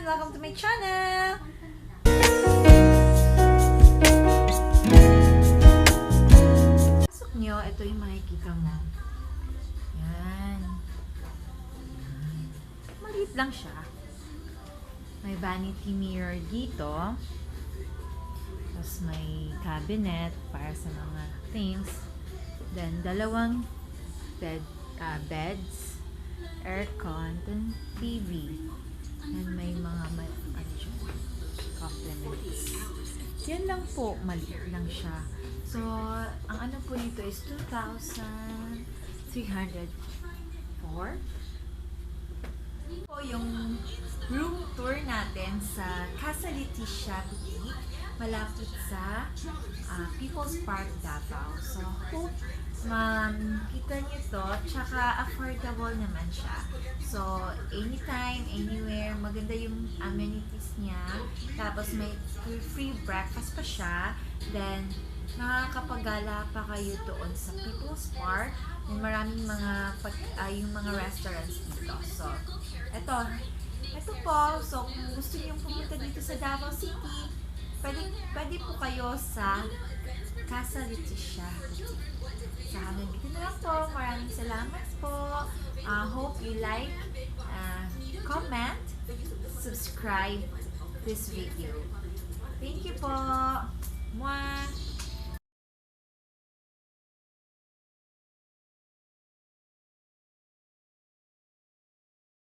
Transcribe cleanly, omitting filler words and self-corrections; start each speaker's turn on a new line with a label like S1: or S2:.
S1: everyone! Welcome to my channel! Pasok nyo, ito yung makikita mo. Yan. Maliit lang siya. May vanity mirror dito. Tapos may cabinet para sa mga things. Then, dalawang beds, aircon, then TV. And may mga compliments. Yan lang po, maliit lang siya. So, ang ano po nito is 2,304. Po yung room tour natin sa Casa Letecia, malapit sa People's Park, Davao. So, hope kita nyo to, tsaka affordable naman siya. So, anytime, anywhere, maganda yung amenities niya. Tapos may free breakfast pa siya. Then, nakakapagala pa kayo doon sa People's Park. And maraming yung mga restaurants dito. So, ito po. So, kung gusto niyo pumunta dito sa Davao City, pwede po kayo sa Casa Letecia. So, hanggang dito na lang po. Maraming salamat po. Hope you like, comment, subscribe this video. Thank you po. Mwah!